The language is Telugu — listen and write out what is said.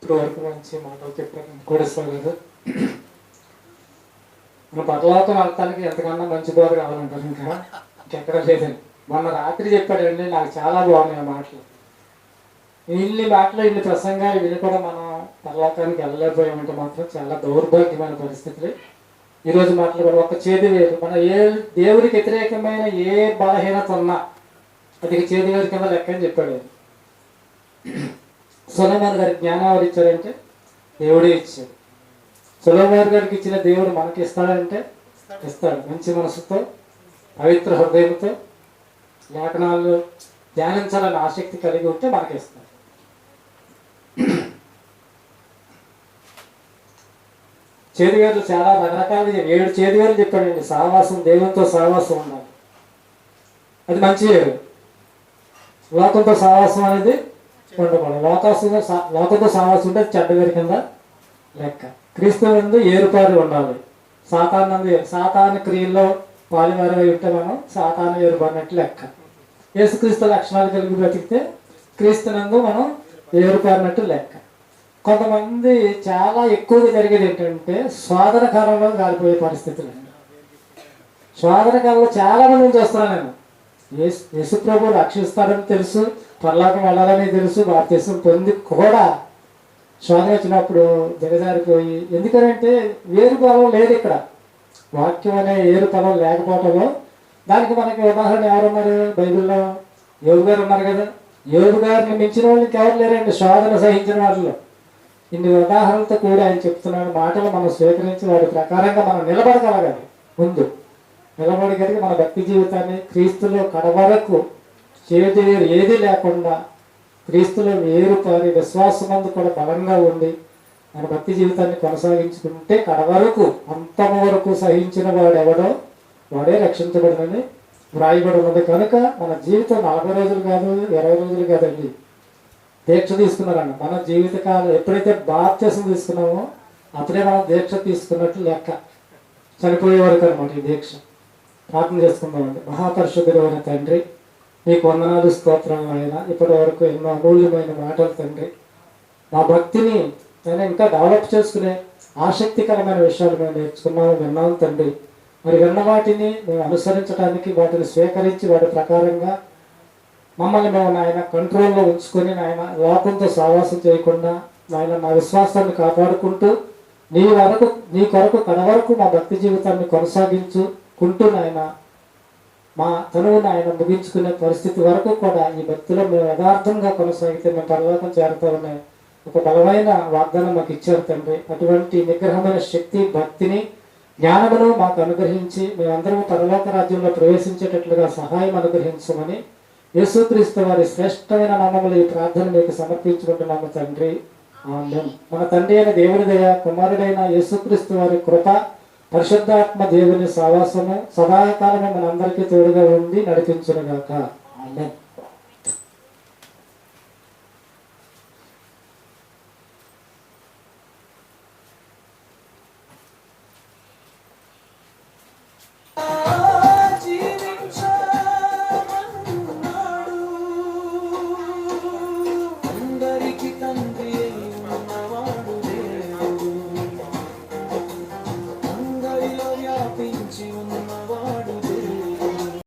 ఇప్పుడు వరకు మంచి మాటలు చెప్పారు కోడేశ్వర గారు. మన పరలోకం వెళ్తానికి ఎంతకన్నా మంచి బోధ కావాలంటారు, ఇంకెక్కడ లేదండి. మొన్న రాత్రి చెప్పాడండి, నాకు చాలా బాగున్నాయి ఆ మాటలు. ఇన్ని మాటలు ఇన్ని ప్రసంగాలు విని కూడా మనం పరలోకానికి వెళ్ళలేకపోయామంటే మాత్రం చాలా దౌర్భాగ్యమైన పరిస్థితులు. ఈరోజు మాటలు కూడా ఒక చేతి వేరు. మన ఏ దేవుడికి వ్యతిరేకమైన ఏ బలహీనత ఉన్నా అది చేతి వేరు కింద లెక్క అని చెప్పాడు. సొలొమోను గారికి జ్ఞానం ఎవరు ఇచ్చారంటే దేవుడే ఇచ్చాడు. సొలొమోను గారికి ఇచ్చిన దేవుడు మనకి ఇస్తాడంటే ఇస్తాడు. మంచి మనసుతో, పవిత్ర హృదయంతో లేఖనాలు ధ్యానించాలని ఆసక్తి కలిగి ఉంటే మనకి ఇస్తాడు. చేతివేర్లు చాలా రకరకాలుగా 7 చేతివేర్లు చెప్పాడండి. సహవాసం, దేవునితో సహవాసం ఉండాలి, అది మంచి వేరు. లోకంతో సహవాసం అనేది ఉండకూడదు. లోకంతో సహవాసం ఉంటే చెడ్డ వేరు కింద లెక్క. క్రీస్తు నందు ఏరుపారి ఉండాలి. సాతాను క్రియల్లో పాలువారి ఉంటే మనం సాతాను ఏరుపారినట్టు లెక్క. యేసుక్రీస్తు లక్షణాలు కలిగి బ్రతికితే క్రీస్తు నందు మనం ఏరుపారినట్టు లెక్క. కొంతమంది చాలా ఎక్కువగా జరిగేది ఏంటంటే శోధన కాలంలో కాలిపోయే పరిస్థితులు. శోధన కాలంలో చాలా మందిని చూస్తున్నాను నేను. యేసు ప్రభు రక్షిస్తారని తెలుసు, పరలోకం వెళ్ళాలని తెలుసు, బాప్తిసం పొంది కూడా శోధన వచ్చినప్పుడు దిగజారిపోయి, ఎందుకంటే వేరు పొలం లేదు ఇక్కడ. వాక్యం అనే ఏరు పొలం లేకపోవటంలో దానికి మనకి ఉదాహరణ ఎవరున్నారు బైబిల్లో? యోబు గారు ఉన్నారు కదా. యోబు గారిని మించిన వాళ్ళు ఇంకెవరు లేరండి శోధన సహించిన వాళ్ళలో. ఇన్ని ఉదాహరణలతో కూడా ఆయన చెప్తున్నాడు. మాటలు మనం స్వీకరించి వాటి ప్రకారంగా మనం నిలబడగలగాలి. ముందు నిలబడగలిగి మన భక్తి జీవితాన్ని క్రీస్తులో కడవరకు చేతి వేరు ఏది లేకుండా క్రీస్తులో వేరుపారి విశ్వాసమందు కూడా బలంగా ఉండి మన భక్తి జీవితాన్ని కొనసాగించుకుంటే కడవరకు అంతమ వరకు సహించిన వాడెవడో వాడే రక్షించబడదని వ్రాయబడి ఉన్నది. కనుక మన జీవితం 40 రోజులు కాదు, 20 రోజులు కాదండి. దీక్ష తీసుకున్నారన్న మన జీవితకాలం ఎప్పుడైతే బాప్తిసం తీసుకున్నామో అప్పుడే మనం దీక్ష తీసుకున్నట్లు లెక్క. చనిపోయే వరకు అనమాట ఈ దీక్ష. ప్రార్థన చేసుకుందామండి. మహాపరిశుద్ధుడు అయిన తండ్రి, మీకు వందనాలు స్తోత్రం అయినా ఇప్పటి వరకు ఎన్నో అమూల్యమైన మాటలు తండ్రి. మా భక్తిని నేను ఇంకా డెవలప్ చేసుకునే ఆసక్తికరమైన విషయాలు మేము నేర్చుకున్నాము, విన్నాము తండ్రి. మరి విన్న వాటిని మేము అనుసరించడానికి, వాటిని స్వీకరించి వాటి ప్రకారంగా మమ్మల్ని మేము నాయన కంట్రోల్లో ఉంచుకొని నాయన లోకంతో సావాసం చేయకుండా నాయన నా విశ్వాసాన్ని కాపాడుకుంటూ నీ కొరకు కడవరకు మా భక్తి జీవితాన్ని కొనసాగించుకుంటూ నాయన మా తనువును ఆయన ముగించుకునే పరిస్థితి వరకు కూడా ఈ భక్తిలో మేము యథార్థంగా కొనసాగితే మేము పరలోకం చేరుతామనే ఒక బలమైన వాగ్దానం మాకు ఇచ్చారు తండ్రి. అటువంటి నిగ్రహమైన శక్తి, భక్తిని, జ్ఞానమును మాకు అనుగ్రహించి మేమందరం పరలోక రాజ్యంలో ప్రవేశించేటట్లుగా సహాయం అనుగ్రహించమని యేసుక్రీస్తు వారి శ్రేష్టమైన నామములో ఈ ప్రార్థన మీకు సమర్పించుకుంటున్నాము తండ్రి. ఆమేన్. మన తండ్రి అయిన దేవుని దయ, కుమారుడైన యేసుక్రీస్తు వారి కృప, పరిశుద్ధాత్మ దేవుని సావాసము సదాకాలము మనందరికీ తోడుగా ఉండి నడిపించునుగాక. ఆమేన్.